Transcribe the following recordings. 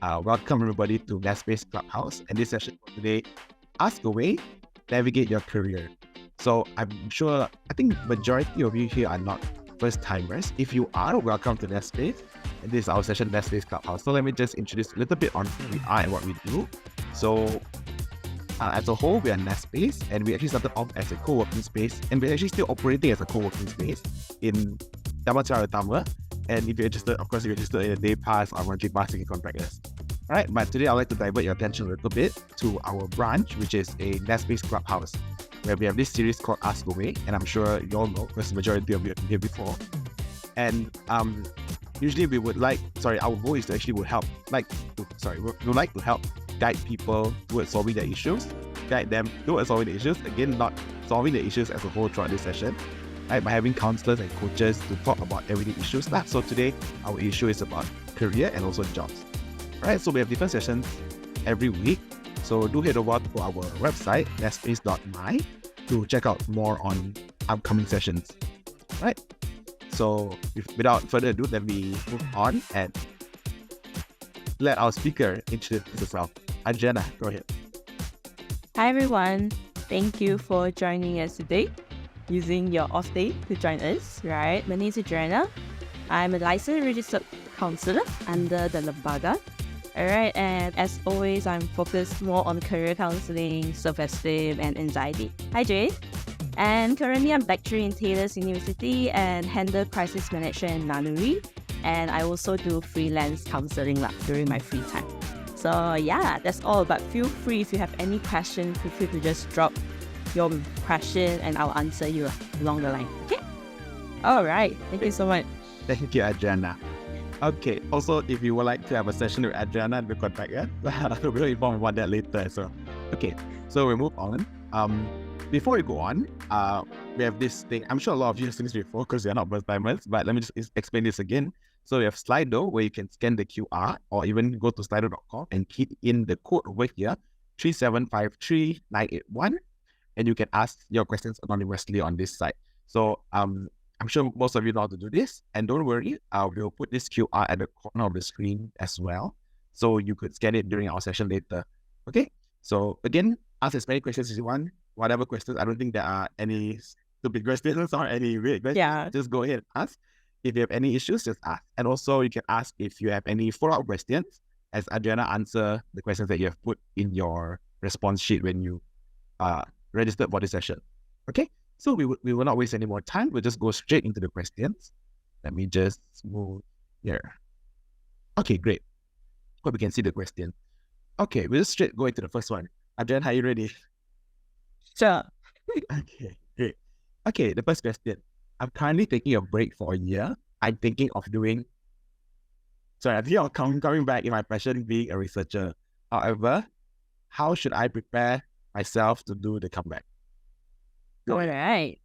Welcome everybody to Space Clubhouse. And this session for today, Ask Away, Navigate Your Career. So I think majority of you here are not first timers. If you are, welcome to Space. And this is our session, Space Clubhouse. So let me just introduce a little bit on who we are and what we do. So as a whole, we are Space, and we actually started off as a co-working space, and we're actually still operating as a co-working space in Damansara Utama. And if you're interested, of course, you're interested in a day pass or monthly pass, you can contact us. All right, but today I'd like to divert your attention a little bit to our branch, which is a Space Clubhouse, where we have this series called Ask Away, and I'm sure you all know because the majority of you have been here before. And usually we would our goal is to actually we would like to help guide people towards solving their issues, guide them towards solving the issues. Again, not solving the issues as a whole throughout this session, right? By having counselors and coaches to talk about everyday issues. So today, our issue is about career and also jobs. Right, so we have different sessions every week. So do head over to our website, nespace.my, to check out more on upcoming sessions. Right, so without further ado, let me move on and let our speaker introduce herself. Adriana, go ahead. Hi everyone, thank you for joining us today, using your off day to join us, right? My name is Adriana. I'm a licensed registered counselor under the Lembaga. Alright, and as always, I'm focused more on career counseling, self-esteem, and anxiety. Hi Jay. And currently I'm lecturing in Taylor's University and handle crisis management in Nanuri. And I also do freelance counseling during my free time. So yeah, that's all. But feel free, if you have any questions, feel free to just drop your question and I'll answer you along the line. Okay? Alright, thank you so much. Thank you, Adriana. Okay, also, if you would like to have a session with Adriana, we'll contact her. We'll inform about that later as well. Okay, so we move on. Before we go on, we have this thing. I'm sure a lot of you have seen this before because you're not first timers, but let me just explain this again. So we have Slido where you can scan the QR or even go to slido.com and key in the code over here, 3753981, and you can ask your questions anonymously on this site. So I'm sure most of you know how to do this, and don't worry, we'll put this QR at the corner of the screen as well, so you could scan it during our session later. Okay, so again, ask as many questions as you want, whatever questions. I don't think there are any stupid questions or any weird questions. Yeah. Just go ahead and ask. If you have any issues, just ask. And also you can ask if you have any follow-up questions, as Adriana answer the questions that you have put in your response sheet when you registered for this session. Okay? So we will not waste any more time. We'll just go straight into the questions. Let me just move here. Okay, great. Hope we can see the question. Okay, we'll just straight go into the first one. Adrian, are you ready? Sure. Okay, great. Okay, the first question. I'm currently taking a break for a year. I'm thinking of coming back in my passion being a researcher. However, how should I prepare myself to do the comeback? All right.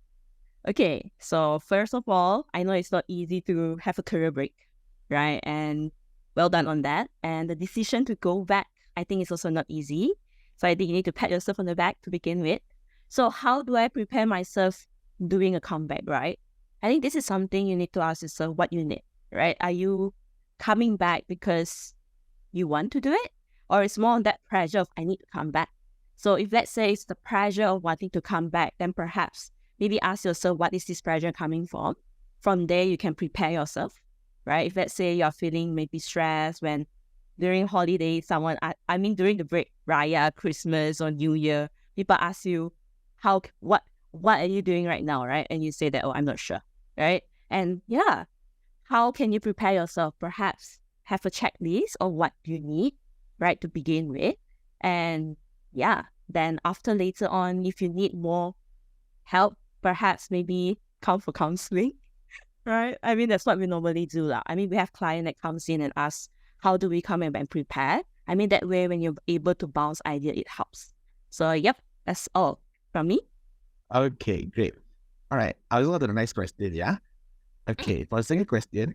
Okay, so first of all, I know it's not easy to have a career break, right? And well done on that. And the decision to go back, I think, is also not easy. So I think you need to pat yourself on the back to begin with. So how do I prepare myself doing a comeback, right? I think this is something you need to ask yourself what you need, right? Are you coming back because you want to do it? Or it's more on that pressure of I need to come back. So if let's say it's the pressure of wanting to come back, then perhaps maybe ask yourself, what is this pressure coming from? From there, you can prepare yourself, right? If let's say you're feeling maybe stressed when during holiday, during the break, Raya, Christmas or New Year, people ask you, what are you doing right now, right? And you say that, I'm not sure, right? And yeah, how can you prepare yourself? Perhaps have a checklist of what you need, right, to begin with. And yeah, then later on, if you need more help, perhaps maybe come for counseling, right? I mean, that's what we normally do. I mean, we have client that comes in and asks, how do we come in and prepare? I mean, that way, when you're able to bounce idea, it helps. So, yep, that's all from me. Okay, great. All right, I'll go to the next question, yeah? Okay, for the second question,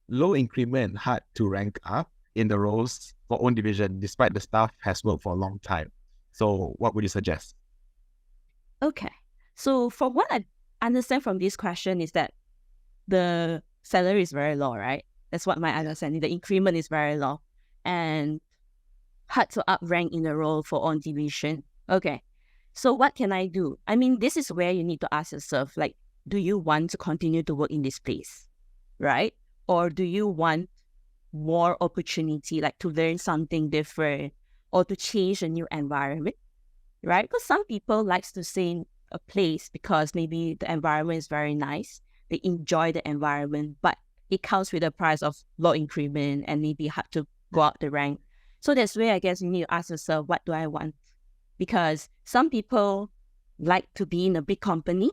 low increment, hard to rank up in the roles for own division, despite the staff has worked for a long time. So what would you suggest? Okay. So for what I understand from this question is that the salary is very low, right? That's what my understanding. The increment is very low. and hard to up rank in a role for on division. Okay, so what can I do? I mean, this is where you need to ask yourself, like, do you want to continue to work in this place, right? Or do you want more opportunity, like to learn something different or to change a new environment, right? Because some people likes to stay in a place because maybe the environment is very nice. They enjoy the environment, but it comes with a price of low increment and maybe hard to go up the rank. So that's where I guess you need to ask yourself, what do I want? Because some people like to be in a big company,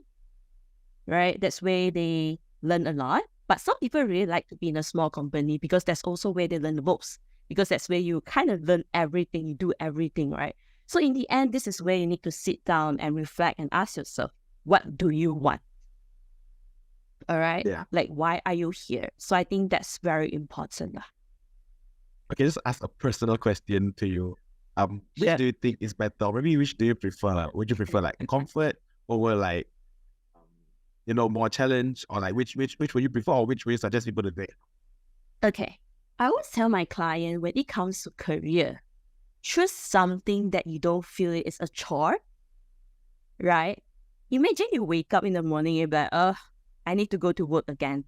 right? That's where they learn a lot. But some people really like to be in a small company because that's also where they learn the most. Because that's where you kind of learn everything, you do everything, right? So in the end, this is where you need to sit down and reflect and ask yourself, what do you want? All right? Yeah. Like, why are you here? So I think that's very important. Okay, just ask a personal question to you. Which do you think is better? Or maybe which do you prefer? Would you prefer like comfort over like, more challenge, or like which would you prefer, or which would you suggest people to take? Okay. I always tell my client when it comes to career, choose something that you don't feel it is a chore, right? Imagine you wake up in the morning, you're like, I need to go to work again.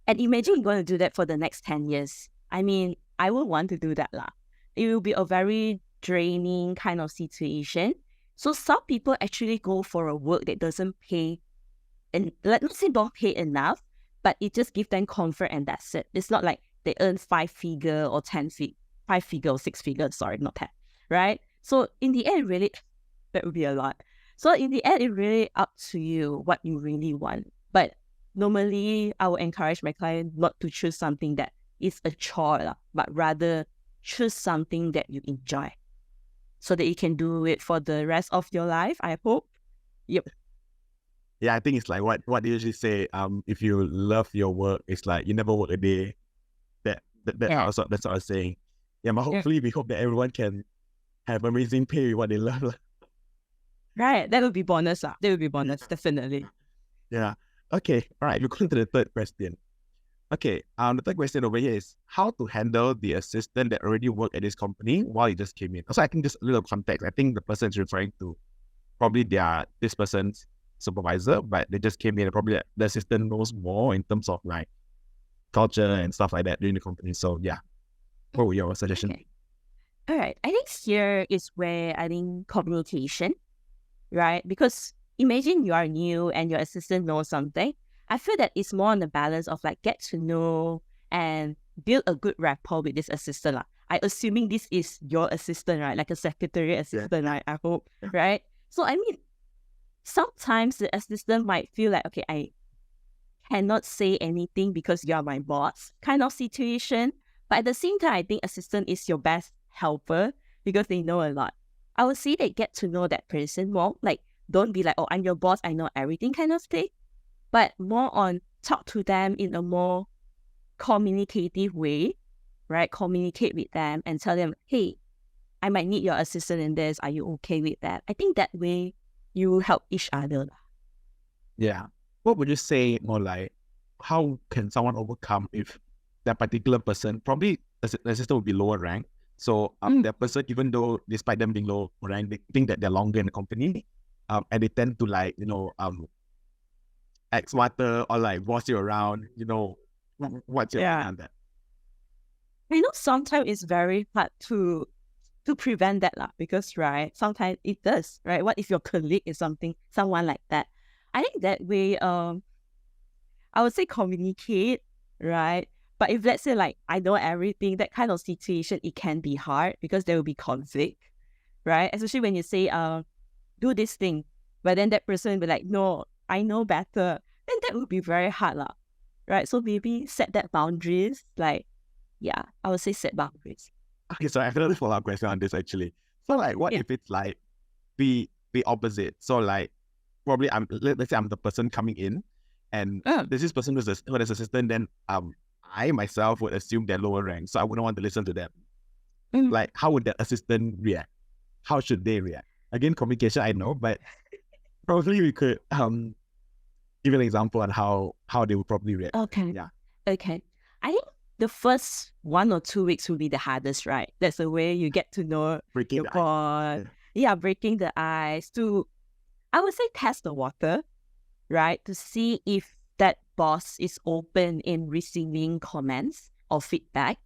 And imagine you're going to do that for the next 10 years. I mean, I would want to do that lah. It will be a very draining kind of situation. So some people actually go for a work that doesn't pay, and let's say don't pay enough, but it just gives them comfort and that's it. It's not like they earn 5-figure or 5-figure or 6-figure, sorry, not 10, right? So in the end, really, that would be a lot. So in the end, it's really up to you what you really want. But normally, I will encourage my client not to choose something that is a chore, but rather choose something that you enjoy so that you can do it for the rest of your life, I hope. Yep. Yeah, I think it's like what they usually say. If you love your work, it's like you never work a day. That's what I was saying. Yeah, but hopefully we hope that everyone can have amazing pay with what they love. Right, that would be bonus. That would be bonus, definitely. Yeah. Okay. All right. We're going to the third question. Okay. The third question over here is how to handle the assistant that already worked at this company while you just came in. Also, I think just a little context. I think the person is referring to probably this person's supervisor, but they just came in and probably the assistant knows more in terms of like culture and stuff like that during the company. So yeah, what were your suggestions? Okay. All right. I think here is where I think communication, right? Because imagine you are new and your assistant knows something. I feel that it's more on the balance of like get to know and build a good rapport with this assistant. I assuming this is your assistant, right? Like a secretary assistant, I hope, right? So I mean, sometimes the assistant might feel like, okay, I cannot say anything because you are my boss kind of situation. But at the same time, I think assistant is your best helper because they know a lot. I would say they get to know that person more. Like, don't be like, oh, I'm your boss, I know everything kind of thing. But more on talk to them in a more communicative way, right? Communicate with them and tell them, hey, I might need your assistance in this. Are you okay with that? I think that way you help each other. Yeah. What would you say more like, how can someone overcome if that particular person, probably the assistant would be lower rank. So that person, even though despite them being low rank, they think that they're longer in the company, and they tend to like, act smarter or like boss you around, what's your opinion on that? I know sometimes it's very hard to prevent that because, right, sometimes it does, right? What if your colleague is someone like that? I think that way, I would say communicate, right? But if let's say like I know everything, that kind of situation, it can be hard because there will be conflict, right? Especially when you say, do this thing, but then that person will be like, no, I know better. Then that would be very hard, right? So maybe set that boundaries. Like, yeah, I would say set boundaries. Okay, so I have another follow-up question on this actually. So like, what if it's like be opposite? So like, probably let's say I'm the person coming in, and there's this person who's an assistant. Then I myself would assume they're lower rank, so I wouldn't want to listen to them. Like, how would that assistant react? How should they react? Again, communication, I know, but probably we could give an example on how they would probably react. Okay. Yeah. Okay. I think the first 1 or 2 weeks will be the hardest, right? That's the way you get to know Breaking your the ice. boss. Yeah, breaking the ice to, I would say, test the water, right? To see if that boss is open in receiving comments or feedback,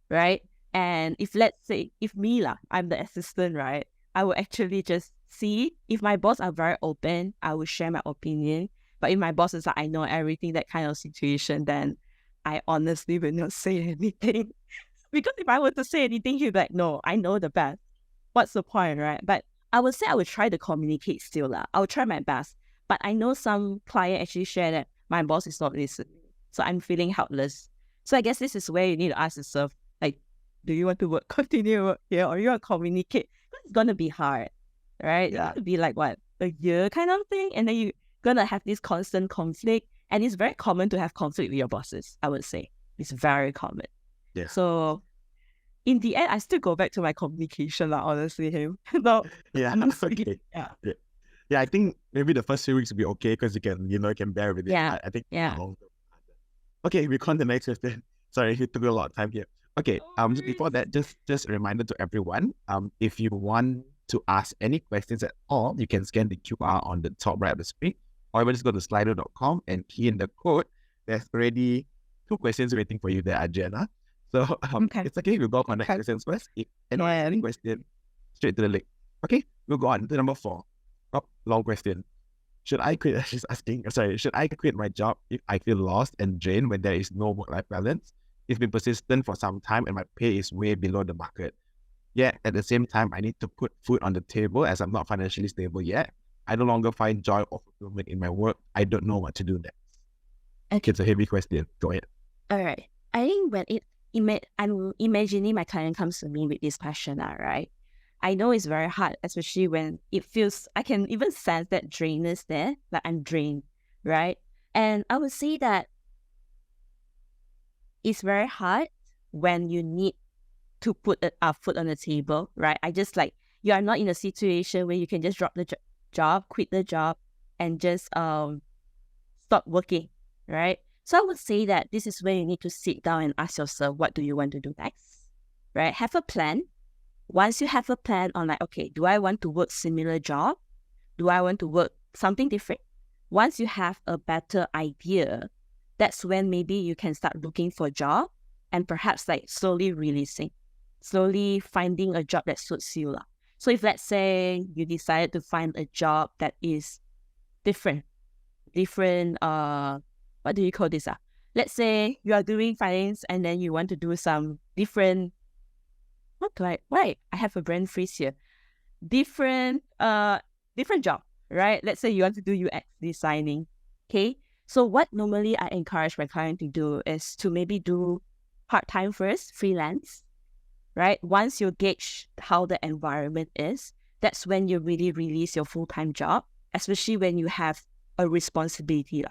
right? And if let's say, if me lah, I'm the assistant, right? I will actually just see if my boss are very open, I will share my opinion. But if my boss is like, I know everything, that kind of situation, then I honestly will not say anything. Because if I were to say anything, he'd be like, no, I know the best. What's the point, right? But I would say I would try to communicate still lah. I will try my best. But I know some client actually share that my boss is not listening. So I'm feeling helpless. So I guess this is where you need to ask yourself, like, do you want to continue work here, or you want to communicate? It's gonna be hard, right? Yeah. It's gonna be like what, a year kind of thing, and then you're gonna have this constant conflict. And it's very common to have conflict with your bosses, I would say. It's very common. Yeah. So in the end, I still go back to my communication, lah, honestly. No, Yeah. honestly, Okay. yeah. Yeah, I think maybe the first few weeks will be okay because you can bear with it. Yeah. I think Yeah. Okay, we come to the next question. Sorry, it took a lot of time here. Okay, just before that, just a reminder to everyone, if you want to ask any questions at all, you can scan the QR on the top right of the screen, or even just go to slido.com and key in the code. There's already 2 questions waiting for you there, Adriana. So Okay. it's okay, we'll go on the next questions first. If anyone has any question, straight to the link. Okay, we'll go on to number 4. Oh, long question. Should I quit? She's asking. Sorry, should I quit my job if I feel lost and drained when there is no work-life balance? It's been persistent for some time and my pay is way below the market. Yet at the same time, I need to put food on the table as I'm not financially stable yet. I no longer find joy or fulfillment in my work. I don't know what to do next. Okay. It's a heavy question. Go ahead. All right. I think when I'm imagining my client comes to me with this question, right? I know it's very hard, especially when it feels, I can even sense that drainness there, like I'm drained, right? And I would say that it's very hard when you need to put a foot on the table, right? I just like, you are not in a situation where you can just drop the job, quit the job, and just stop working, right? So I would say that this is where you need to sit down and ask yourself, what do you want to do next, right? Have a plan. Once you have a plan on like, okay, do I want to work similar job? Do I want to work something different? Once you have a better idea, that's when maybe you can start looking for a job and perhaps like slowly releasing, slowly finding a job that suits you. So if let's say you decided to find a job that is different, what do you call this? Let's say you are doing finance and then you want to do some different, I have a brain freeze here. Different job, right? Let's say you want to do UX designing. Okay. So what normally I encourage my client to do is to maybe do part-time first, freelance, right? Once you gauge how the environment is, that's when you really release your full-time job, especially when you have a responsibility.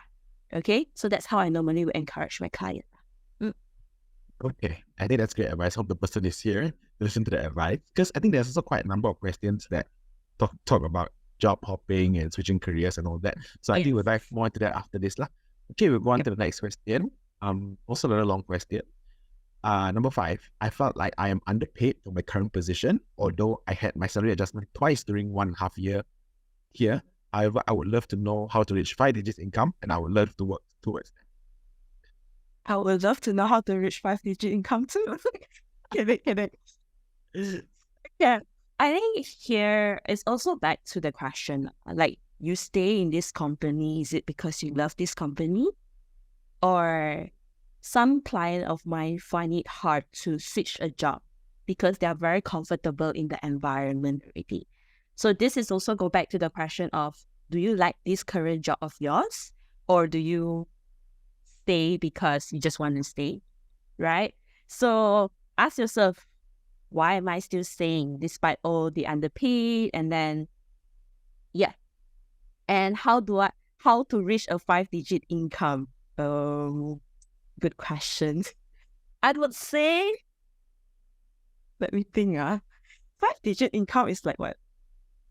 Okay. So that's how I normally would encourage my client. Okay, I think that's great advice. Hope the person is here to listen to the advice, because I think there's also quite a number of questions that talk about job hopping and switching careers and all that. So I think we'll dive more into that after this lah. Okay, we'll go on to the next question. Also a very long question. Number 5, I felt like I am underpaid for my current position, although I had my salary adjustment twice during 1.5 year here. However, I would love to know how to reach 5 digits income, and I would love to work towards that. I would love to know how to reach 5-digit income too. Can it? Yeah, I think here it's also back to the question, like, you stay in this company, is it because you love this company? Or some client of mine find it hard to switch a job because they are very comfortable in the environment already. So this is also go back to the question of, do you like this current job of yours, or do you stay because you just want to stay, right? So ask yourself, why am I still staying despite all the underpaid? And then, and how to reach a 5-digit income? Good question. I would say, let me think. 5-digit income is like what?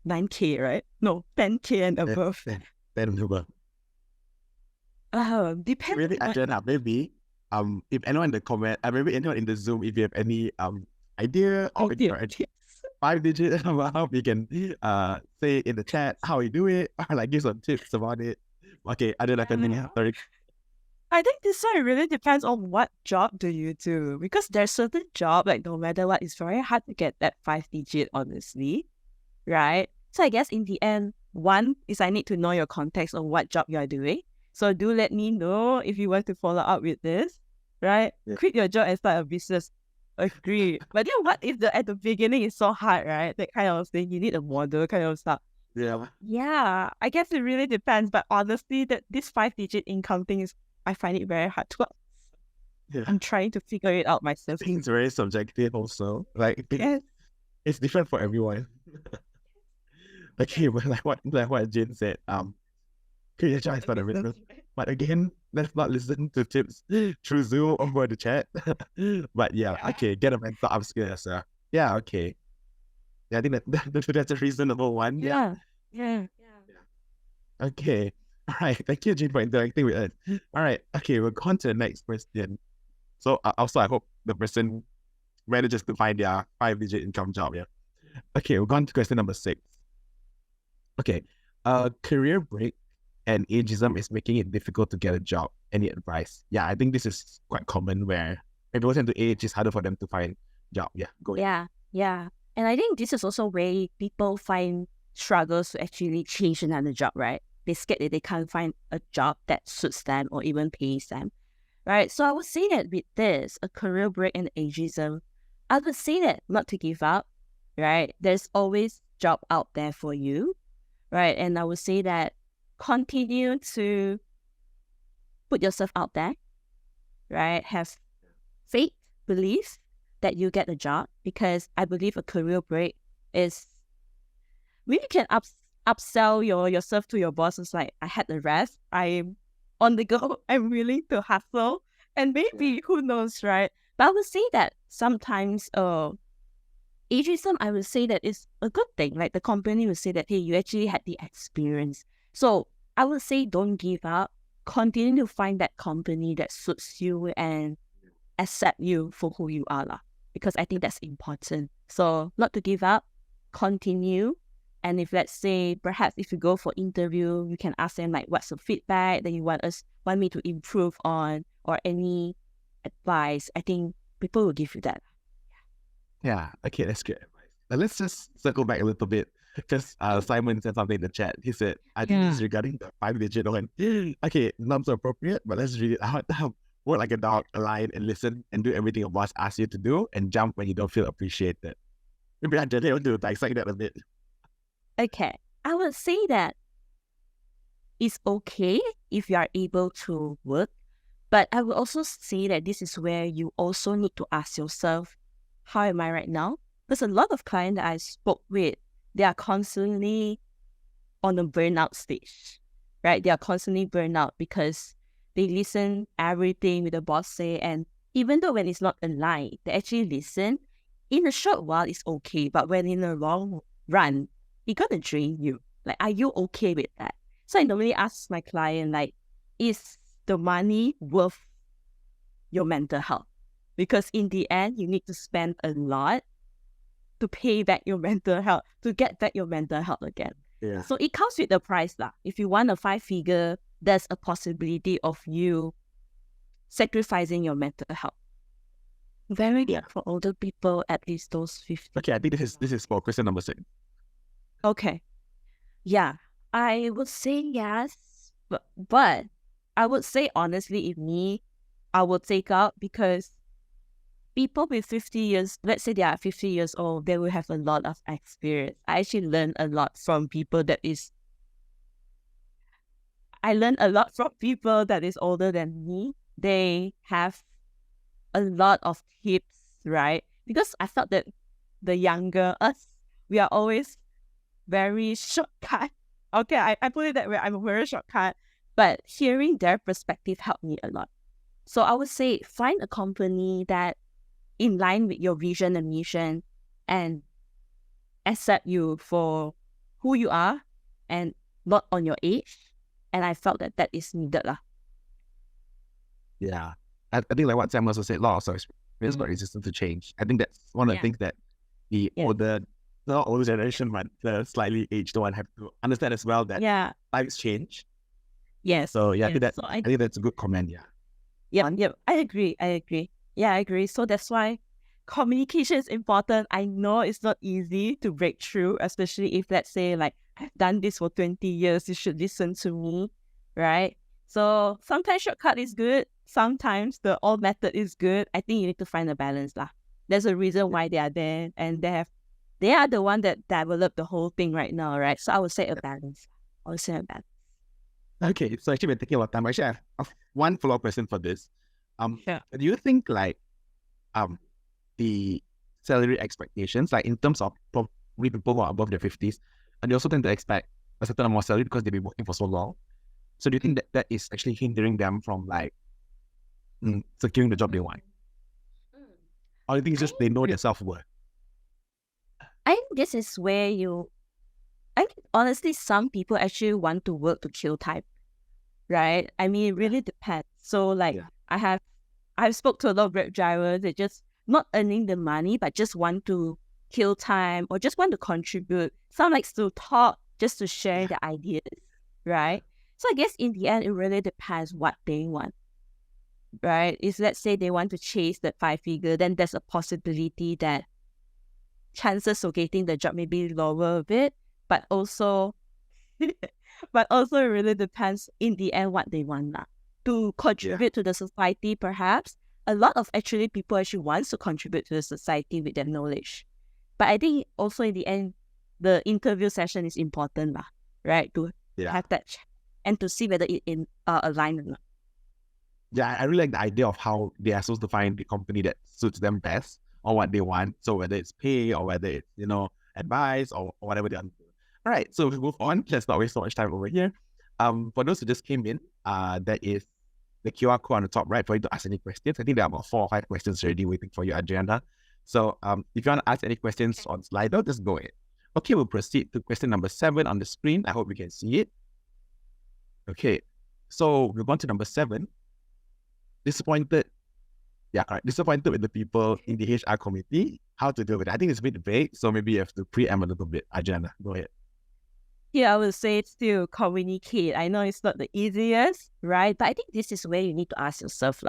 9K, right? No, 10K and above. 10 and above. Depends. Really, Adriana, maybe if anyone in the comment, maybe anyone in the Zoom, if you have any idea or if you're tips. 5-digit amount, you can say in the chat how you do it or like give some tips about it. Okay, I don't know. Continue. Sorry. I think this one really depends on what job do you do, because there's certain job, like no matter what, it's very hard to get that 5-digit, honestly, right? So I guess in the end, one is I need to know your context of what job you are doing. So do let me know if you want to follow up with this, right? Yeah. Quit your job and start a business. Agree. But then what if at the beginning it's so hard, right? That kind of thing. You need a model kind of stuff. Yeah. Yeah, I guess it really depends. But honestly, that this 5-digit income thing is, I find it very hard to. Yeah. I'm trying to figure it out myself. I think it's very subjective also. Like Yes. it's different for everyone. Okay, but like what Jane said, quit your job, start a business. But again, let's not listen to tips through Zoom over the chat. But yeah, okay, get a mental upskill, sir. Yeah, okay. Yeah, I think that's a reasonable one. Yeah. Okay. All right. Thank you, Jane, for interacting with us. All right. Okay, we'll go on to the next question. So also, I hope the person manages to find their 5-digit income job. Yeah. Okay, we'll go on to question number 6. Okay. Career break and ageism is making it difficult to get a job. Any advice? Yeah, I think this is quite common where if people tend to age, it's harder for them to find job. Yeah, go ahead. Yeah. And I think this is also where people find struggles to actually change another job, right? They're scared that they can't find a job that suits them or even pays them, right? So I would say that with this, a career break and ageism, I would say that not to give up, right? There's always job out there for you, right? And I would say that continue to put yourself out there, right? Have faith, belief that you get a job, because I believe a career break is really can upsell yourself to your boss. It's like, I had the rest, I'm on the go, I'm willing to hustle, and maybe who knows, right? But I would say that sometimes ageism, I would say that is a good thing. Like the company would say that, hey, you actually had the experience. So I would say don't give up. Continue to find that company that suits you and accept you for who you are, because I think that's important. So not to give up, continue. And if let's say perhaps if you go for interview, you can ask them like what's the feedback that you want me to improve on, or any advice. I think people will give you that. Yeah, okay, that's good advice. Now let's just circle back a little bit because Simon said something in the chat. He said, I think this is regarding the 5-digit one. Okay, not so appropriate, but let's read it out. Work like a dog, align and listen and do everything a boss asks you to do, and jump when you don't feel appreciated. Maybe I just want to dissect that a bit. Okay, I would say that it's okay if you are able to work, but I would also say that this is where you also need to ask yourself, how am I right now? There's a lot of clients that I spoke with, they are constantly on a burnout stage, right? They are constantly burnt out because they listen everything with the boss say, and even though when it's not aligned, they actually listen. In a short while, it's okay, but when in the long run, it's gonna drain you. Like, are you okay with that? So I normally ask my client, like, is the money worth your mental health? Because in the end, you need to spend a lot to pay back your mental health, to get back your mental health again. Yeah. So it comes with the price lah. If you want a 5-figure, there's a possibility of you sacrificing your mental health. Very good for older people, at least those 50. Okay, I think this is for question number 6. Okay. Yeah, I would say yes, but I would say honestly, if me, I would take out, because people with 50 years, let's say they are 50 years old, they will have a lot of experience. I actually learned a lot from people that is older than me. They have a lot of tips, right? Because I felt that the younger us, we are always very shortcut. Okay, I put it that way. I'm a very shortcut. But hearing their perspective helped me a lot. So I would say find a company that in line with your vision and mission and accept you for who you are and not on your age. And I felt that is needed lah. Yeah. I think like what Sam also said, loss of experience but resistant to change. I think that's one of the things that the older, not older generation, but the slightly aged one have to understand as well, that times change. Yes. So I think So I think that's a good comment. Yep. I agree. Yeah, I agree. So that's why communication is important. I know it's not easy to break through, especially if, let's say, like, I've done this for 20 years, you should listen to me, right? So sometimes shortcut is good. Sometimes the old method is good. I think you need to find a balance lah. There's a reason why they are there, and they are the one that developed the whole thing right now, right? So I would say a balance. Okay, so actually we're taking a lot of time. Actually, I have one follow-up question for this. Sure. Do you think like the salary expectations, like in terms of probably people who are above their 50s, and they also tend to expect a certain amount of salary because they've been working for so long. So do you think that is actually hindering them from like securing the job they want? Or do you think it's just they know their self-worth? I think this is where I think honestly, some people actually want to work to kill time, right? I mean, it really depends. So like I've spoke to a lot of Grab drivers. They just not earning the money, but just want to kill time or just want to contribute. Some likes to talk just to share the ideas, right? So I guess in the end, it really depends what they want, right? If let's say they want to chase that 5-figure, then there's a possibility that chances of getting the job may be lower a bit, but also it really depends in the end what they want to contribute to the society. Perhaps a lot of people actually wants to contribute to the society with their knowledge, but I think also in the end the interview session is important right, to have that and to see whether it align or not. I really like the idea of how they are supposed to find the company that suits them best or what they want. So whether it's pay or whether it's, advice or whatever they want. All right, so we move on. Let's not waste so much time over here. For those who just came in, that is the QR code on the top right for you to ask any questions. I think there are about 4 or 5 questions already waiting for your agenda. So if you want to ask any questions on Slido, just go ahead. Okay, we'll proceed to question number 7 on the screen. I hope you can see it. Okay, so we'll go on to number 7. Disappointed with the people in the HR committee. How to deal with it? I think it's a bit vague, so maybe you have to preempt a little bit. Ajana, go ahead. Yeah, I would say it's still communicate. I know it's not the easiest, right? But I think this is where you need to ask yourself,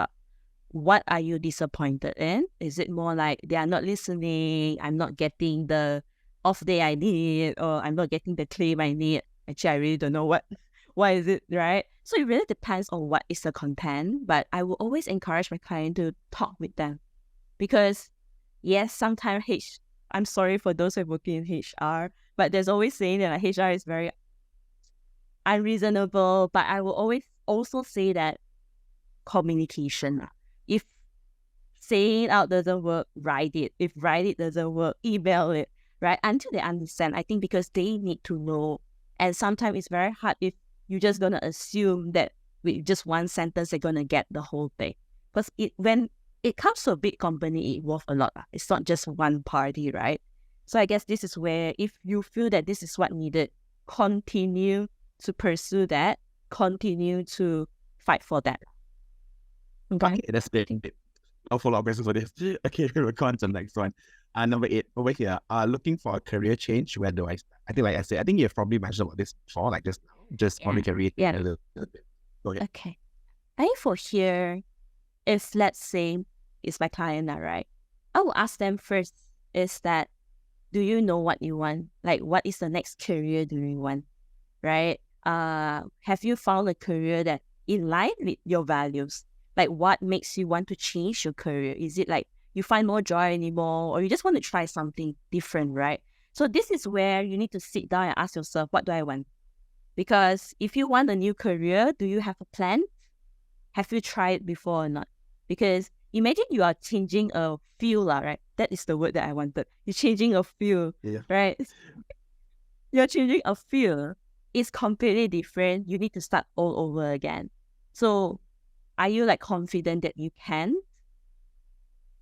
what are you disappointed in? Is it more like they are not listening, I'm not getting the off day I need, or I'm not getting the claim I need? Actually, I really don't know what is it, right? So it really depends on what is the content, but I will always encourage my client to talk with them. Because yes, sometimes I'm sorry for those who are working in HR, but there's always saying that HR is very unreasonable. But I will always also say that communication. If saying it out doesn't work, write it. If write it doesn't work, email it, right? Until they understand. I think because they need to know. And sometimes it's very hard if you're just going to assume that with just one sentence, they're going to get the whole thing. Because when it comes to a big company, it worth a lot. It's not just one party, right? So I guess this is where, if you feel that this is what needed, continue to pursue that, continue to fight for that. Okay, that's great. I'll follow up questions for this. Okay, we'll go on to the next one. Number 8, over here, looking for a career change. Where do I start? I think, like I said, I think you've probably mentioned about this before, like just probably career change a little bit. Go ahead. Okay. I think for here, if let's say it's my client now, right? I will ask them first, is that, do you know what you want? Like, what is the next career do you want? Right? Have you found a career that in line with your values? Like, what makes you want to change your career? Is it like you find more joy anymore, or you just want to try something different, right? So this is where you need to sit down and ask yourself, what do I want? Because if you want a new career, do you have a plan? Have you tried before or not? Because imagine you are changing a field, right? That is the word that I wanted. You're changing a field, right? You're changing a field. It's completely different. You need to start all over again. So are you like confident that you can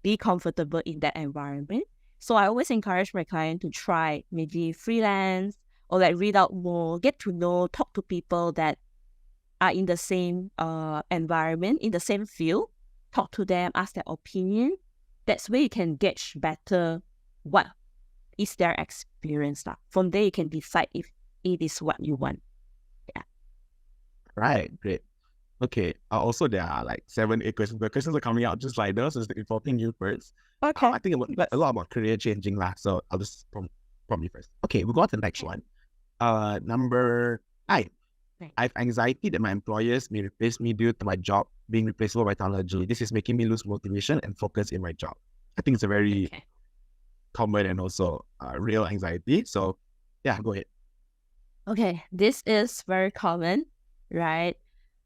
be comfortable in that environment? So I always encourage my client to try maybe freelance or like read out more, get to know, talk to people that are in the same environment, in the same field. talk to them, ask their opinion. That's where you can gauge better what is their experience. From there, you can decide if it is what you want. Right, great. Okay. Also, there are like 7, 8 questions. The questions are coming out just like those. Is involving you first. Okay. I think a lot about career changing last. So I'll just prompt you first. Okay, we'll go on to the next one. Number 9. Right. I have anxiety that my employers may replace me due to my job being replaceable by technology. This is making me lose motivation and focus in my job. I think it's a very common and also real anxiety. So yeah, go ahead. Okay, this is very common, right?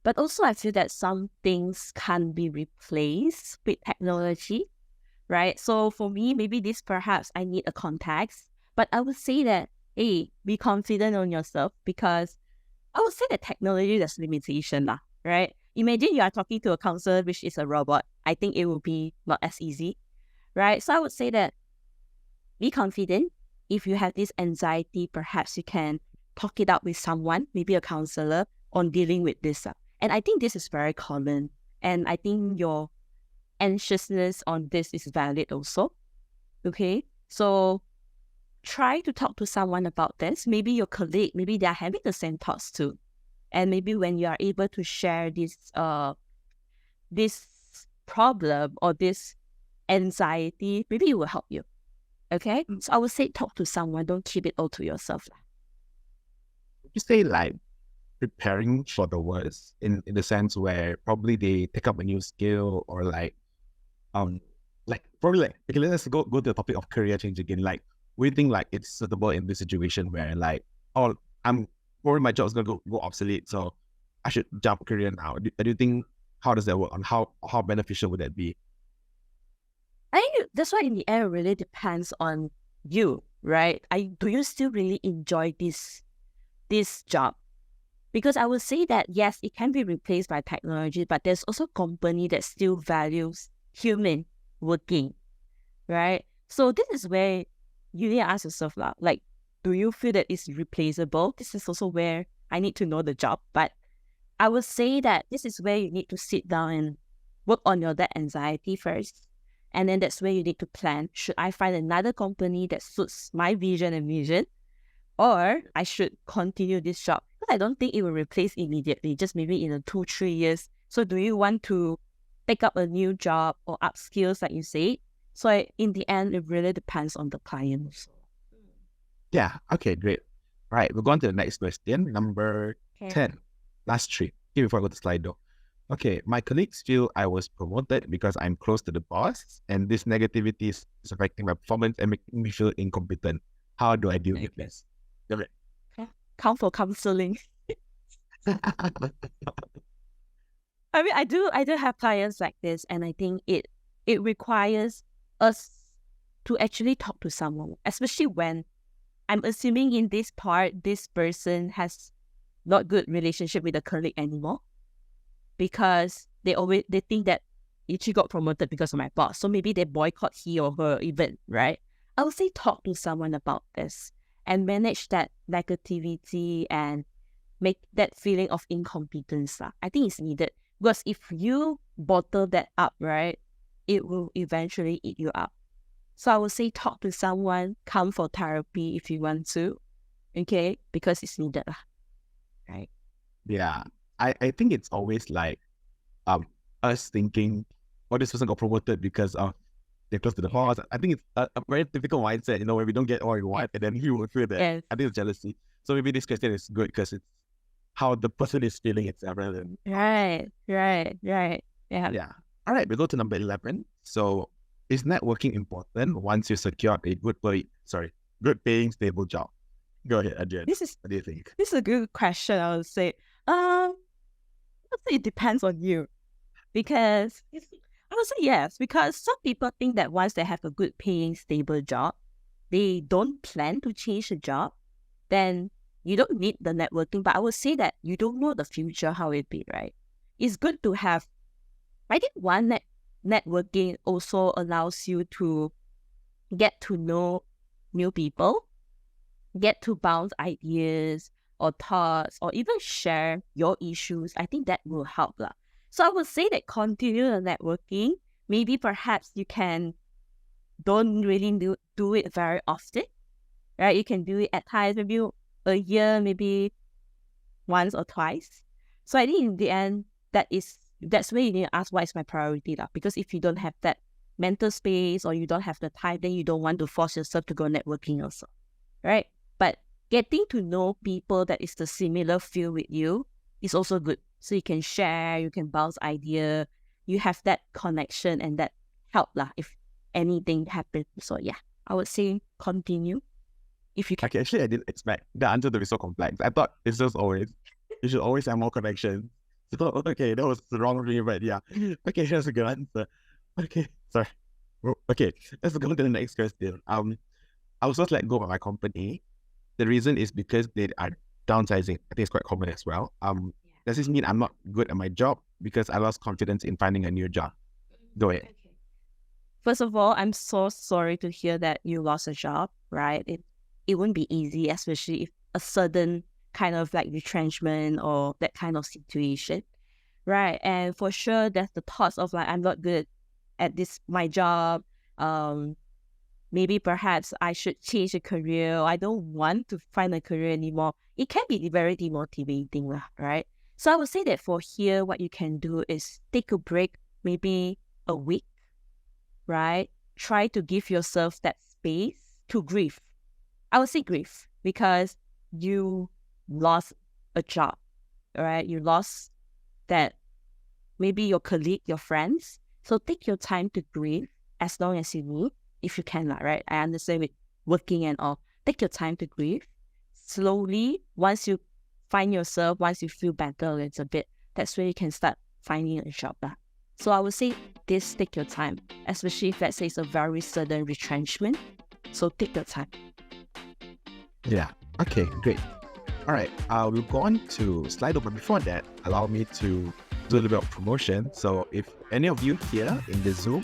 But also I feel that some things can be replaced with technology, right? So for me, maybe this perhaps I need a context, but I would say that, hey, be confident on yourself, because I would say that technology there's limitation, right? Imagine you are talking to a counselor which is a robot. I think it will be not as easy, right? So I would say that be confident. If you have this anxiety, perhaps you can talk it out with someone, maybe a counselor, on dealing with this. And I think this is very common. And I think your anxiousness on this is valid also. Okay? So try to talk to someone about this. Maybe your colleague, maybe they are having the same thoughts too. And maybe when you are able to share this this problem or this anxiety, maybe it will help you. Okay? So I would say talk to someone. Don't keep it all to yourself. Would you say like preparing for the worst in the sense where probably they take up a new skill or like probably like, okay, let's go to the topic of career change again. Like, we think like it's suitable in this situation where like, oh, I'm probably my job is gonna go obsolete, so I should jump career now. Do you think, how does that work, and how beneficial would that be? I think that's why in the end it really depends on you, right? Do you still really enjoy this job? Because I would say that yes, it can be replaced by technology, but there's also company that still values human working, right? So this is where you need to ask yourself, like, do you feel that it's replaceable? This is also where I need to know the job. But I would say that this is where you need to sit down and work on that anxiety first. And then that's where you need to plan. Should I find another company that suits my vision and mission? Or I should continue this job? Because I don't think it will replace immediately, just maybe in 2-3 years. So do you want to take up a new job or upskills, like you say? So in the end, it really depends on the client. Yeah, okay, great. Right, we'll go on to the next question, number 10. Last 3. Okay, before I go to slide though. Okay, my colleagues feel I was promoted because I'm close to the boss, and this negativity is affecting my performance and making me feel incompetent. How do I deal with this? Okay. Come for counseling. I mean, I do have clients like this, and I think it requires us to actually talk to someone, especially when I'm assuming in this part, this person has not good relationship with a colleague anymore, because they think that she got promoted because of my boss. So maybe they boycott he or her even, right? I would say talk to someone about this and manage that negativity and make that feeling of incompetence. I think it's needed, because if you bottle that up, right, it will eventually eat you up. So I would say talk to someone, come for therapy if you want to, okay, because it's needed, right? Yeah, I think it's always like us thinking, oh, this person got promoted because of they're close to the boss. I think it's a very typical mindset, where we don't get all we want, and then you will feel that. Yes. I think it's jealousy. So maybe this question is good because it's how the person is feeling itself rather than... Right. Yeah. Yeah. All right, we go to number 11. So, is networking important once you secure a good paying, stable job? Go ahead, Adrian. What do you think? This is a good question, I would say. I would say it depends on you. Because I would say yes, because some people think that once they have a good paying, stable job, they don't plan to change the job, then you don't need the networking. But I would say that you don't know the future, how it be, right? It's good to have, I think networking also allows you to get to know new people, get to bounce ideas or thoughts, or even share your issues. I think that will help. So I would say that continue the networking. Maybe perhaps you can don't really do it very often, right? You can do it at times, maybe a year, maybe once or twice. So I think in the end, that's where you need to ask what is my priority lah. Because if you don't have that mental space or you don't have the time, then you don't want to force yourself to go networking also, right? But getting to know people that is the similar field with you is also good. So you can share, you can bounce idea, you have that connection and that help lah if anything happens. So yeah, I would say continue if you can. Okay, actually, I didn't expect the answer to be so complex. I thought it's just always, you should always have more connections. So I thought, okay, that was the wrong of me, but yeah. Okay, that's a good answer. Okay, sorry. Okay, let's go to the next question. I was just let go by my company. The reason is because they are downsizing. I think it's quite common as well. Does this mean I'm not good at my job because I lost confidence in finding a new job? Go ahead. Okay. First of all, I'm so sorry to hear that you lost a job, right? It wouldn't be easy, especially if a sudden kind of like retrenchment or that kind of situation, right? And for sure, there's the thoughts of like, I'm not good at my job. Maybe perhaps I should change a career. I don't want to find a career anymore. It can be very demotivating, right? So I would say that for here, what you can do is take a break, maybe a week, right? Try to give yourself that space to grieve. I would say grieve because you lost a job, right? You lost that, maybe your colleague, your friends. So take your time to grieve as long as you need, if you can, right? I understand with working and all. Take your time to grieve. Slowly, once you find yourself, once you feel better a little bit, that's where you can start finding a job. So I would say this, take your time, especially if let's say it's a very sudden retrenchment. So take your time. Yeah. Okay, great. All right. We'll go on to Slido, but before that, allow me to do a little bit of promotion. So if any of you here in the Zoom,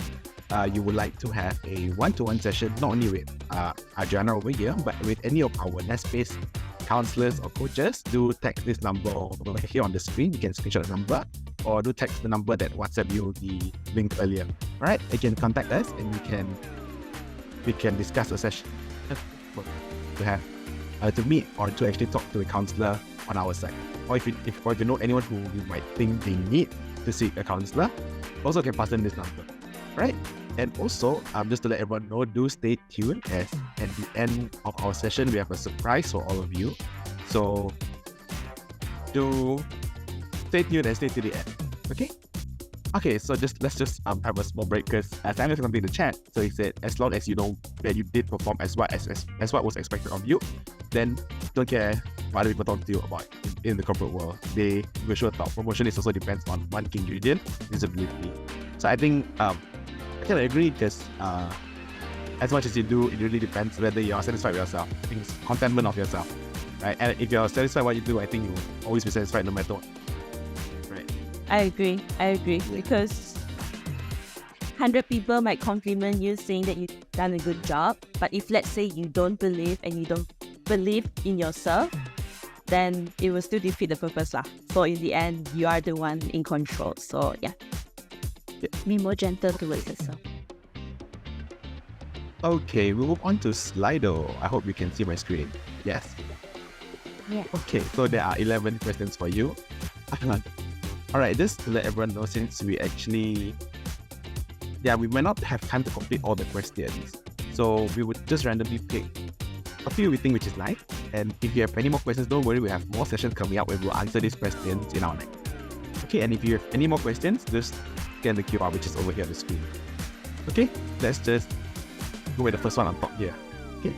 you would like to have a one-to-one session, not only with Adriana over here, but with any of our Nest-based counselors or coaches, do text this number over here on the screen. You can screenshot the number or do text the number that WhatsApp you the link earlier. All right, you can contact us and we can discuss a session to have to meet or to actually talk to a counselor on our side. Or if you know anyone who you might think they need to seek a counselor, also can pass in this number. Right? And also, just to let everyone know, do stay tuned as at the end of our session, we have a surprise for all of you. So, do stay tuned and stay to the end. Okay? Okay, so let's just have a small break because Sam is complete the chat. So he said, as long as you know that you did perform as what was expected of you, then don't care what other people talk to you about in the corporate world. They will sure talk. Promotion is also depends on one key ingredient, visibility. So I think I can agree because as much as you do, it really depends whether you're satisfied with yourself. I think it's contentment of yourself, right? And if you're satisfied with what you do, I think you will always be satisfied no matter what. Right? I agree because 100 people might compliment you saying that you've done a good job, but if let's say you don't believe and you don't believe in yourself, then it will still defeat the purpose lah. So in the end, you are the one in control. So yeah. Be more gentle towards yourself. Okay, we'll move on to Slido. I hope you can see my screen. Yes. Yeah. Okay, so there are 11 questions for you. Alright, just to let everyone know, since we actually... we might not have time to complete all the questions. So we would just randomly pick a few we think which is nice. And if you have any more questions, don't worry, we have more sessions coming up where we'll answer these questions in our next. Okay, and if you have any more questions, just scan the QR which is over here on the screen. Okay, let's just go with the first one on top here. Okay,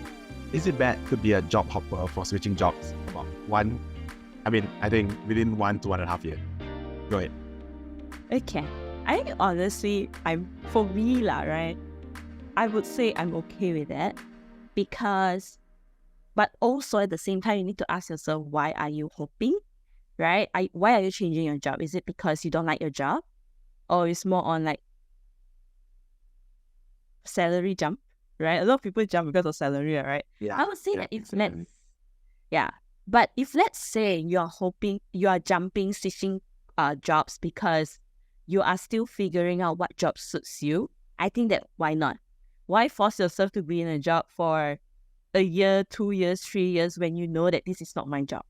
is it bad to be a job hopper for switching jobs about I think within 1 to 1.5 years? Go ahead. Okay, I think honestly, for me right, I would say I'm okay with that but also at the same time, you need to ask yourself, why are you hoping, right? Why are you changing your job? Is it because you don't like your job? Or it's more on like salary jump, right? A lot of people jump because of salary, right? Yeah. I would say that but if let's say you are jumping, switching jobs because you are still figuring out what job suits you, I think that why not? Why force yourself to be in a job for a year, 2 years, 3 years when you know that this is not my job?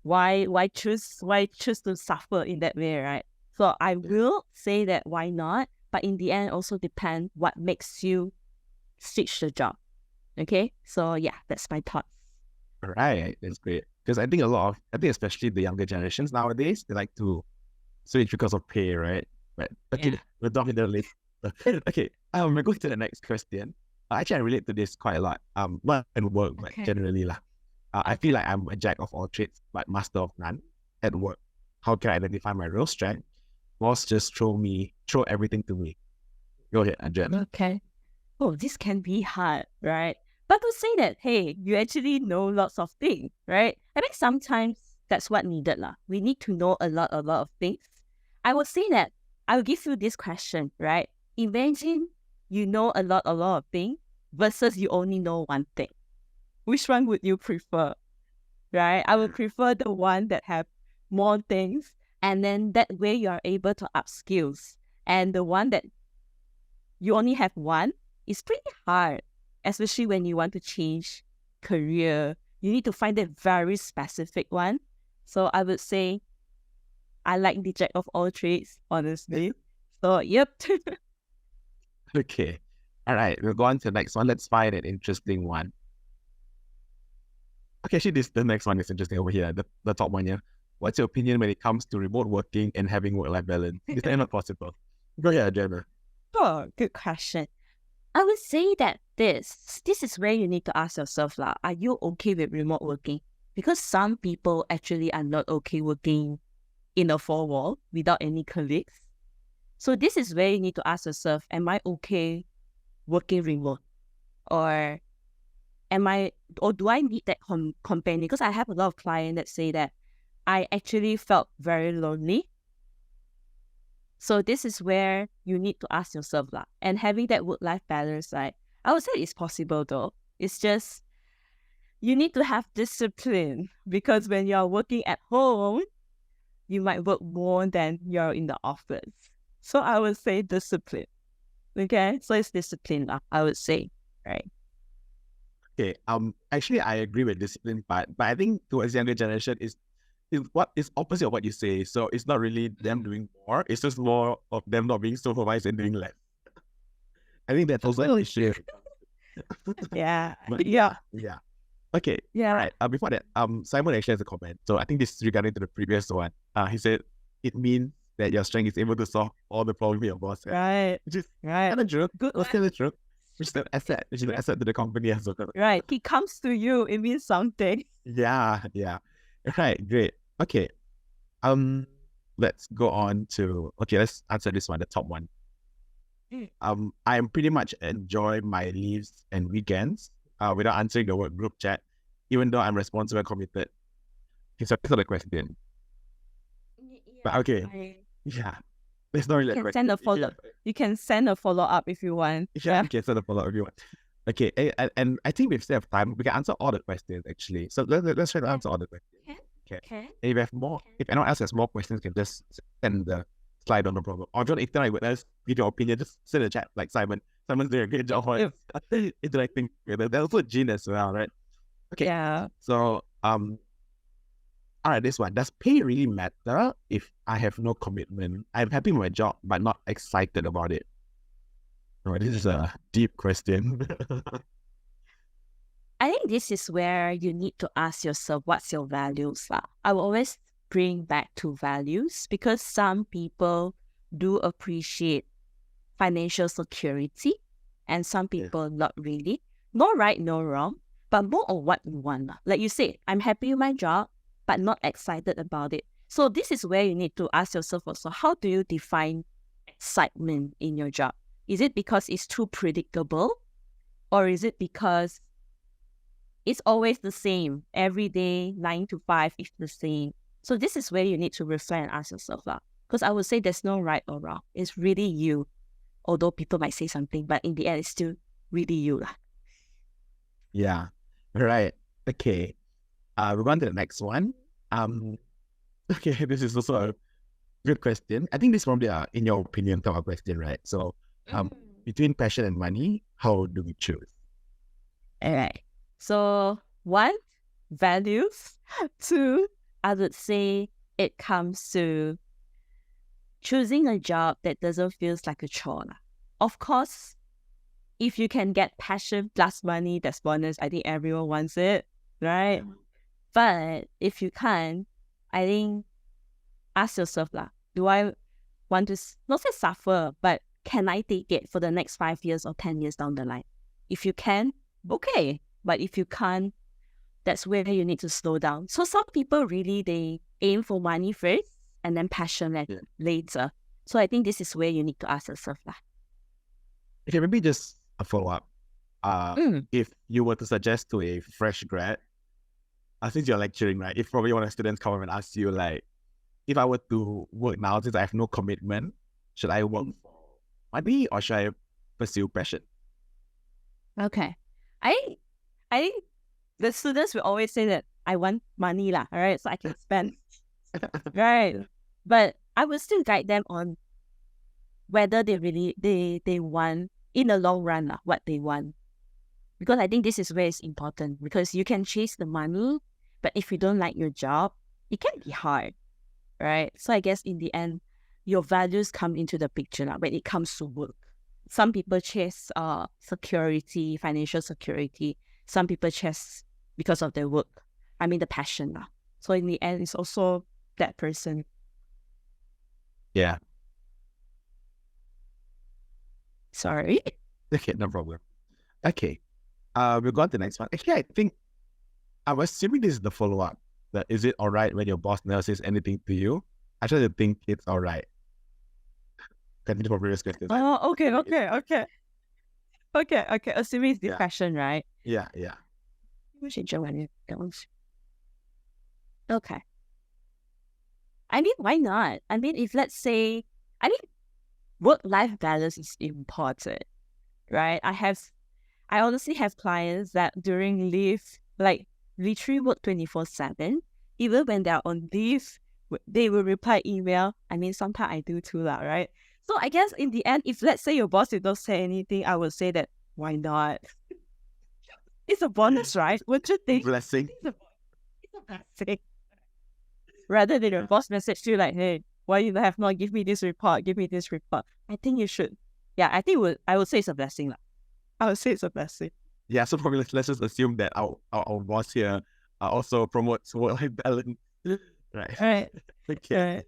Why choose to suffer in that way, right? So I will say that why not, but in the end also depend what makes you switch the job. Okay, so yeah, that's my thoughts. Right, that's great. Because I think I think especially the younger generations nowadays, they like to switch because of pay, right? But okay, Yeah. we'll talk about it later. Okay, we're going to the next question. Actually, I relate to this quite a lot. Not in work, but Okay. generally lah. I feel like I'm a jack of all trades, but master of none at work. How can I identify my real strength? Boss just throw everything to me. Go ahead, Andrea. Okay. Oh, this can be hard, right? But to say that, hey, you actually know lots of things, right? I think sometimes that's what needed lah. We need to know a lot of things. I would say that I will give you this question, right? Imagine you know a lot of things versus you only know one thing. Which one would you prefer, right? I would prefer the one that have more things, and then that way you are able to up skills. And the one that you only have one is pretty hard, especially when you want to change career. You need to find a very specific one. So I would say I like the jack of all trades, honestly. So yep. Okay. All right, we'll go on to the next one. Let's find an interesting one. Okay, actually, the next one is interesting over here. The top one here. What's your opinion when it comes to remote working and having work-life balance? Is that not possible? Go ahead, Jenna. Oh, good question. I would say that this is where you need to ask yourself, lah, are you okay with remote working? Because some people actually are not okay working in a four wall without any colleagues. So this is where you need to ask yourself, am I okay working remote? Or do I need that companion? Because I have a lot of clients that say that I actually felt very lonely. So this is where you need to ask yourself lah. And having that work-life balance, right? I would say it's possible though. It's just you need to have discipline, because when you're working at home, you might work more than you're in the office. So I would say discipline. Okay, so it's discipline lah, I would say, right? Okay. Actually, I agree with discipline part, but I think towards younger generation is what is opposite of what you say. So it's not really them doing more. It's just more of them not being supervised and doing less. I think that's also an issue. Yeah. But Yeah. yeah. Okay. Yeah. All right. Before that, Simon actually has a comment. So I think this is regarding to the previous one. He said it means that your strength is able to solve all the problems your boss has. Right. Which is Right. kind of true. Good. That's kind of true. Which is an asset. Which is an asset to the company as well. Right. He comes to you, it means something. Yeah. Yeah. Right. Great. Okay. Let's go on to let's answer this one, the top one. I pretty much enjoy my leaves and weekends without answering the work group chat, even though I'm responsible and committed. Okay, so that's not the question. But okay. Yeah. There's not really a You can question. send a follow. You can send a follow-up if you want. Yeah, okay, send a follow-up if you want. Okay, and I think we've saved time. We can answer all the questions actually. So let's try to answer all the questions. Okay. And if you have more, if anyone else has more questions, you can just send the slide on the problem. Or if you want to interact with us, give your opinion, just send a chat like Simon. Simon's doing a great job on interacting with us. There's also Jean as well, right? Okay. Yeah. So all right, this one. Does pay really matter if I have no commitment? I'm happy with my job, but not excited about it. All right, this is a deep question. I think this is where you need to ask yourself, what's your values lah? I will always bring back to values, because some people do appreciate financial security and some people not really. No right, no wrong, but more of what you want lah. Like you said, I'm happy with my job, but not excited about it. So this is where you need to ask yourself also, how do you define excitement in your job? Is it because it's too predictable? Or is it because it's always the same? Every day, 9 to 5 is the same. So this is where you need to reflect and ask yourself lah. Because I would say there's no right or wrong. It's really you. Although people might say something, but in the end, it's still really you lah. Yeah. Right. Okay. We're on to the next one. Okay, this is also Good question. I think this is probably in your opinion, top question, right? So between passion and money, how do we choose? All right. So one, values. Two, I would say it comes to choosing a job that doesn't feel like a chore. Of course, if you can get passion plus money, that's bonus. I think everyone wants it, right? But if you can't, I think ask yourself lah, do I want to not say suffer, but can I take it for the next 5 years or 10 years down the line? If you can, okay. But if you can't, that's where you need to slow down. So some people really, they aim for money first and then passion later. So I think this is where you need to ask yourself lah. Okay, maybe just a follow-up. If you were to suggest to a fresh grad, since you're lecturing, right? If probably one of the students come up and ask you, like, if I were to work now, since I have no commitment, should I work for money or should I pursue passion? Okay. I the students will always say that I want money lah, all right, so I can spend. Right. But I will still guide them on whether they really they want in the long run lah, what they want. Because I think this is where it's important, because you can chase the money, but if you don't like your job, it can be hard. Right. So I guess in the end, your values come into the picture now when it comes to work. Some people chase security, financial security. Some people chase because of their work. I mean the passion now. So in the end, it's also that person. Yeah. Sorry. Okay, no problem. Okay. We'll go on to the next one. Actually, I think I'm assuming this is the follow-up. That is it all right when your boss never says anything to you? I try to think it's all right. Continue for previous questions. Oh, okay. Assuming it's the question, right? Yeah. Okay. I mean, why not? I mean, if let's say, work-life balance is important, right? I honestly have clients that during leave, like, literally work 24/7. Even when they're on leave, they will reply email. I mean, sometimes I do too, right? So I guess in the end, if let's say your boss did not say anything, I would say that, why not? It's a bonus, right? What you think? Blessing. It's a blessing. Rather than your boss message you like, hey, why you have not give me this report? I think you should. Yeah, I would say it's a blessing. I would say it's a blessing. Yeah, so probably let's just assume that our boss here also promotes work-life balance. Right. Okay. Right.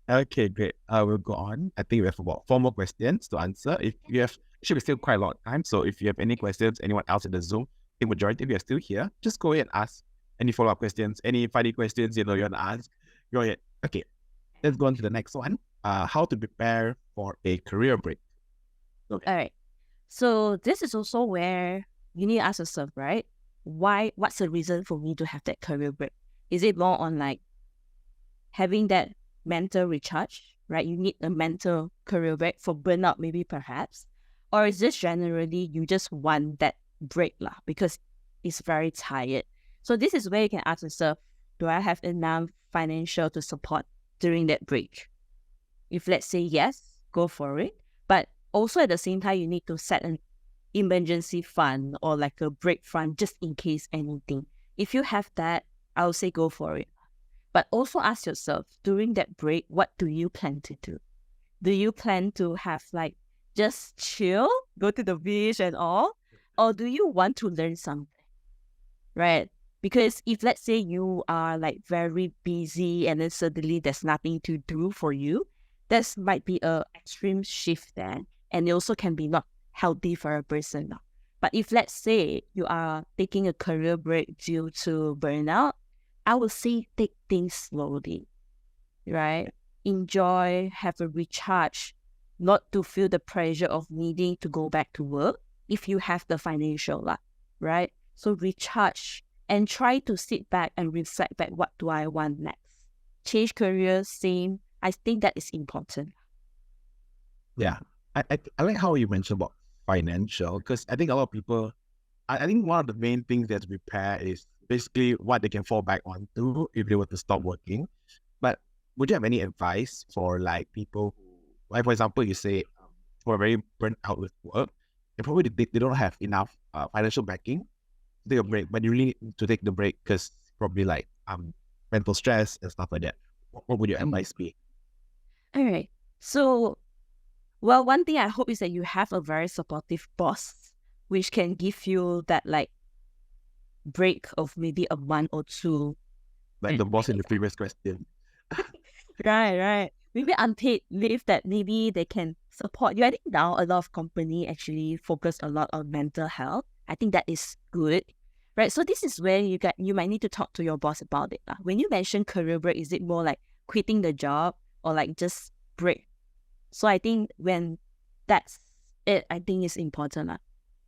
Okay, great. We'll go on. I think we have about 4 more questions to answer. If you have, should be still quite a lot of time. So if you have any questions, anyone else in the Zoom, the majority of you are still here. Just go ahead and ask any follow-up questions, any funny questions you want to ask. Go ahead. Okay, let's go on to the next one. How to prepare for a career break. Okay. All right. So this is also where you need to ask yourself, right? What's the reason for me to have that career break? Is it more on like having that mental recharge, right? You need a mental career break for burnout, maybe perhaps. Or is this generally you just want that break lah because it's very tired? So this is where you can ask yourself, do I have enough financial to support during that break? If let's say yes, go for it. But also at the same time, you need to set an emergency fund or like a break fund just in case anything. If you have that, I would say go for it. But also ask yourself, during that break, what do you plan to do? Do you plan to have like just chill, go to the beach and all? Or do you want to learn something? Right? Because if let's say you are like very busy and then suddenly there's nothing to do for you, this might be a extreme shift then. And it also can be not healthy for a person. But if let's say you are taking a career break due to burnout, I would say take things slowly, right? Enjoy, have a recharge, not to feel the pressure of needing to go back to work if you have the financial luck, right? So recharge and try to sit back and reflect back, what do I want next? Change careers, same. I think that is important. Yeah, I like how you mentioned about financial, because I think a lot of people, I think one of the main things that's prepare is basically what they can fall back onto if they were to stop working. But would you have any advice for like people who, like for example, you say who are very burnt out with work, and probably they don't have enough financial backing to take a break, but you really need to take the break because probably like mental stress and stuff like that. What would your advice be? All right. So, well, one thing I hope is that you have a very supportive boss, which can give you that like break of maybe a month or two. Like the boss in the previous question. Right, right. Maybe unpaid leave that maybe they can support you. I think now a lot of company actually focus a lot on mental health. I think that is good. Right. So this is where you might need to talk to your boss about it. When you mention career break, is it more like quitting the job or like just break? So I think when that's it, I think it's important.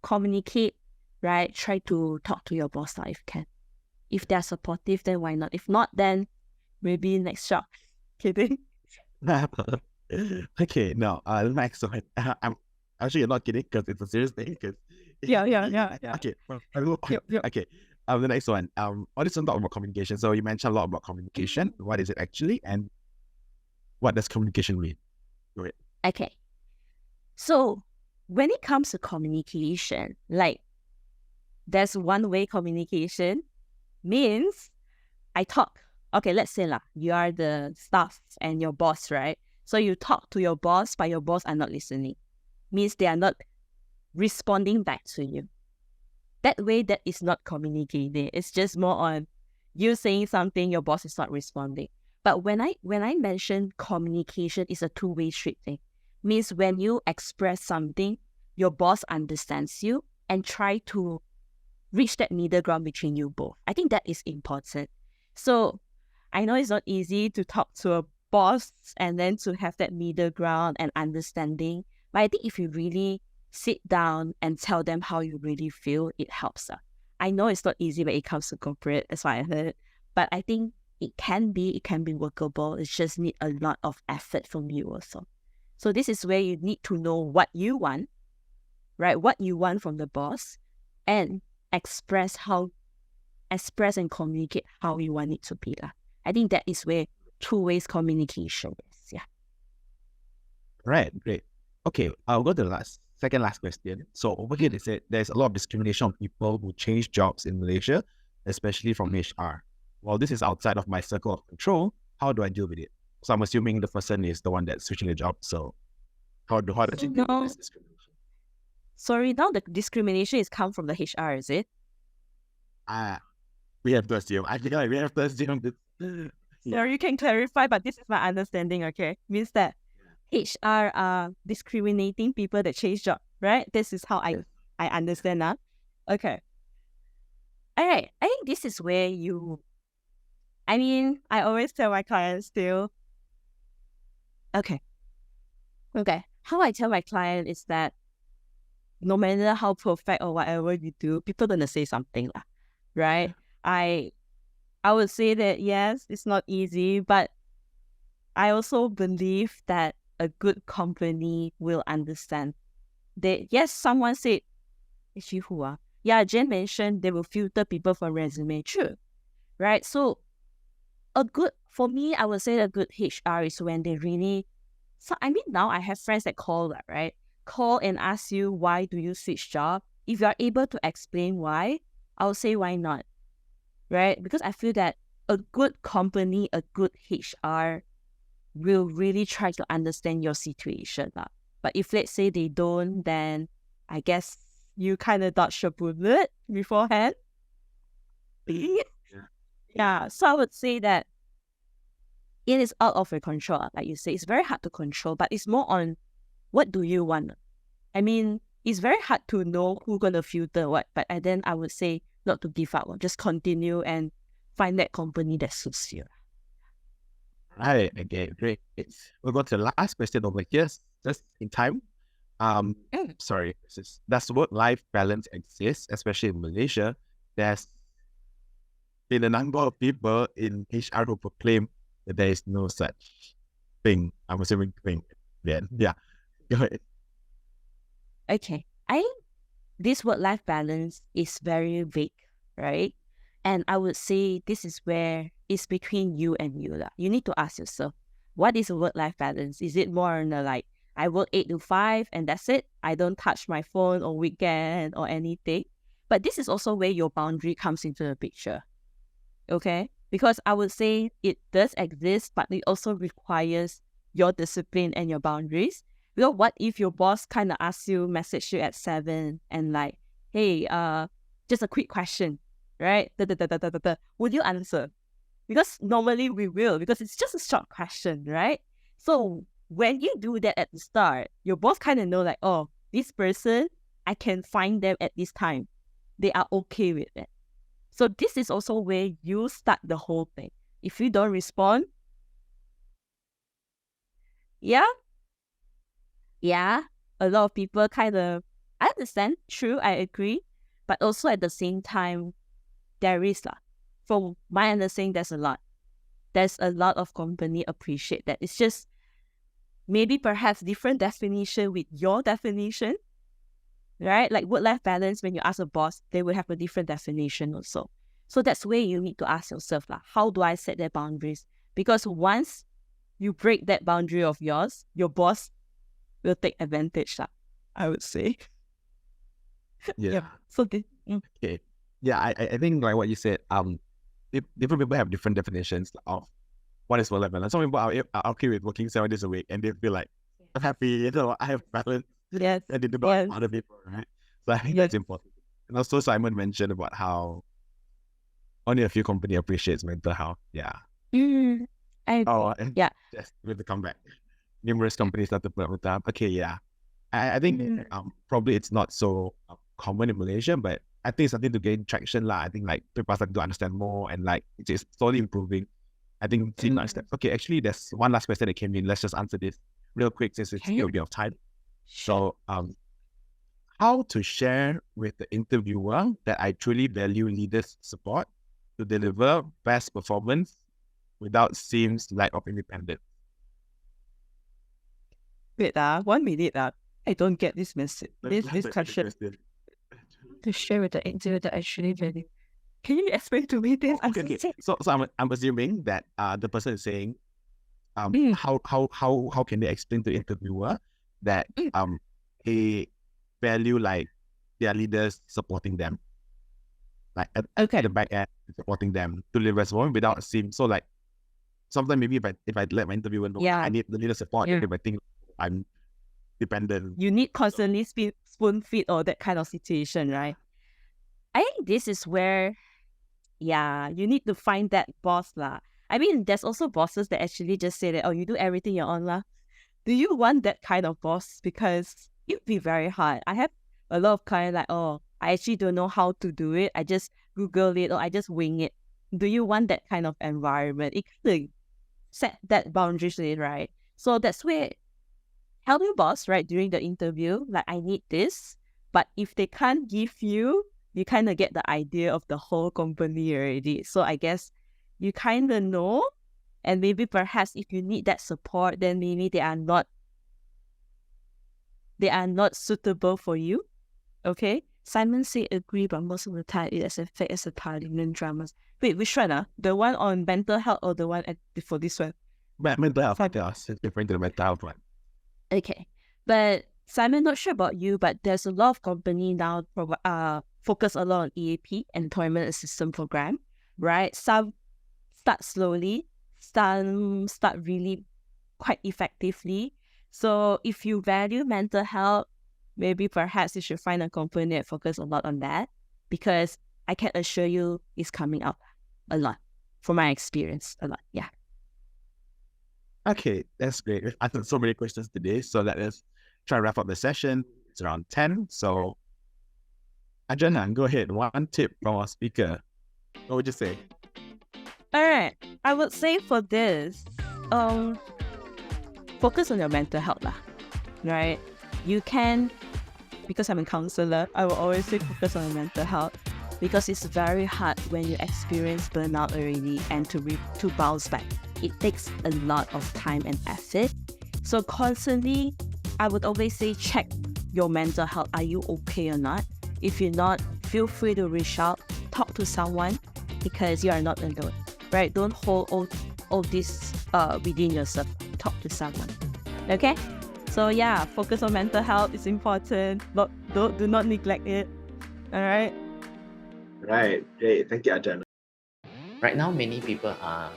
Communicate, right? Try to talk to your boss if you can. If they're supportive, then why not? If not, then maybe next job. Kidding. Okay, no, the next one. I'm actually not kidding because it's a serious thing. Because Yeah. okay, okay. The next one. I just want to talk about communication. So you mentioned a lot about communication. What is it actually, and what does communication mean? Go ahead. Okay. So when it comes to communication, like there's one-way communication means I talk. Okay, let's say you are the staff and your boss, right? So you talk to your boss, but your boss are not listening. Means they are not responding back to you. That way, that is not communicating. It's just more on you saying something, your boss is not responding. But when I mention communication is a two-way street thing, means when you express something, your boss understands you and try to reach that middle ground between you both. I think that is important. So I know it's not easy to talk to a boss and then to have that middle ground and understanding. But I think if you really sit down and tell them how you really feel, it helps. I know it's not easy when it comes to corporate, that's why I heard. But I think it can be workable. It just need a lot of effort from you also. So this is where you need to know what you want, right? What you want from the boss, and express and communicate how you want it to be. I think that is where two-ways communication is. Yeah. Right, great. Okay, I'll go to the second last question. So over here they said there's a lot of discrimination on people who change jobs in Malaysia, especially from HR. Well, this is outside of my circle of control. How do I deal with it? So I'm assuming the person is the one that's switching the job. So how does you deal with this discrimination? Sorry, now the discrimination is come from the HR, is it? We have to assume. I think we have to assume this. So you can clarify, but this is my understanding, okay? Means that HR are discriminating people that change job, right? This is how I understand that. Okay. All right. I think this is where I always tell my clients still. Okay. How I tell my client is that no matter how perfect or whatever you do, people are gonna say something, right? I would say that yes, it's not easy, but I also believe that a good company will understand. Yes, someone said, is she who? Yeah, Jen mentioned they will filter people for resume. True, right? So for me, I would say a good HR is when they really, now I have friends that call that, right? Call and ask you, why do you switch job? If you are able to explain why, I would say, why not? Right? Because I feel that a good company, a good HR will really try to understand your situation. But if let's say they don't, then I guess you kind of dodge a bullet beforehand. Yeah. So I would say that it is out of your control. Like you say, it's very hard to control, but it's more on what do you want? It's very hard to know who's going to filter what, but then I would say not to give up. Just continue and find that company that suits you. Right, okay, great. We'll go to the last question over here, just in time. Sorry, does work-life balance exist, especially in Malaysia? There's been a number of people in HR who proclaim that there is no such thing. I'm assuming thing. Then, yeah, go ahead. Okay, I think this work-life balance is very vague, right? And I would say this is where it's between you and you. You need to ask yourself, what is a work-life balance? Is it more on like, I work 8 to 5 and that's it? I don't touch my phone on weekend or anything. But this is also where your boundary comes into the picture. Okay? Because I would say it does exist, but it also requires your discipline and your boundaries. Because what if your boss kind of asks you, message you at 7 and like, hey, just a quick question, right? Would you answer? Because normally we will, because it's just a short question, right? So when you do that at the start, your boss kind of know like, oh, this person, I can find them at this time. They are okay with it. So this is also where you start the whole thing. If you don't respond, yeah, a lot of people kind of, I understand, true, I agree. But also at the same time, there is from my understanding, there's a lot. There's a lot of company appreciate that. It's just maybe perhaps different definition with your definition, right? Like work-life balance, when you ask a boss, they will have a different definition also. So that's where you need to ask yourself, how do I set their boundaries? Because once you break that boundary of yours, your boss will take advantage, I would say. Yeah. Yep. So Okay. Yeah, I think like what you said, different people have different definitions of what is work-life balance. Some people are okay with working 7 days a week and they feel like, I'm happy, I have balance. Yes. And they do not other people, right? So I think that's important. And also Simon mentioned about how only a few company appreciates mental health. Yeah. I agree. Just with the comeback. Numerous companies start to put up with that. Okay, yeah. I think probably it's not so common in Malaysia, but I think it's something to gain traction. I think like people are starting to understand more and like it's just slowly improving. I think seeing like steps. Okay, actually there's one last question that came in. Let's just answer this real quick since it's still a bit of time. So how to share with the interviewer that I truly value leaders' support to deliver best performance without seems lack of independence. Wait, 1 minute. I don't get this message. This question. To share with the interviewer that I truly value. Can you explain to me this? Okay. So I'm assuming that the person is saying, how can they explain to the interviewer that they value like their leaders supporting them, like at the back end supporting them to deliver performance without seem so like sometimes maybe if I let my interviewer know I need the leader support if I think I'm dependent. You need constantly spoon feed or that kind of situation, right? I think this is where, you need to find that boss I mean, there's also bosses that actually just say that, oh, you do everything you're on Do you want that kind of boss? Because it'd be very hard. I have a lot of clients like, oh, I actually don't know how to do it. I just Google it or I just wing it. Do you want that kind of environment? It kind of set that boundaries, right? So that's where tell your boss, right, during the interview, like, I need this. But if they can't give you, you kind of get the idea of the whole company already. So I guess you kind of know. And maybe perhaps if you need that support, then maybe they are not suitable for you. Okay? Simon said agree, but most of the time it is affect as a parliament dramas. Wait, which one? The one on mental health or the one before this one? Mental health, it's different to the mental health one. Okay. But Simon, not sure about you, but there's a lot of company now focus a lot on EAP, Employment Assistance Program, right? Some start slowly, some start really quite effectively. So if you value mental health, maybe perhaps you should find a company that focus a lot on that, because I can assure you it's coming up a lot from my experience, a lot. Yeah. Okay, that's great. We've answered so many questions today, so let us try to wrap up the session. It's around 10, so Ajana, go ahead. One tip from our speaker. What would you say? All right, I would say for this, focus on your mental health, right? You can, because I'm a counselor, I will always say focus on your mental health, because it's very hard when you experience burnout already and to bounce back. It takes a lot of time and effort. So constantly, I would always say check your mental health. Are you okay or not? If you're not, feel free to reach out, talk to someone. because you are not alone, right? Don't hold all this within yourself. Talk to someone, okay? So yeah, focus on mental health is important. Do not neglect it. All right. Right. Great. Thank you, Ajahn. Right now, many people are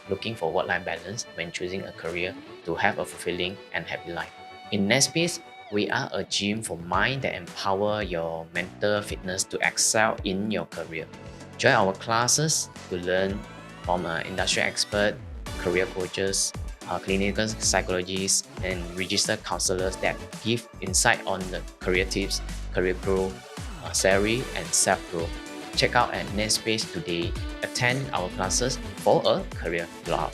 looking for work-life balance when choosing a career to have a fulfilling and happy life. In Nespace, we are a gym for mind that empower your mental fitness to excel in your career. Join our classes to learn from industry expert, career coaches, clinical psychologists, and registered counselors that give insight on the career tips, career growth, salary, and self-growth. Check out at Nespace today. Attend our classes for a career blowout.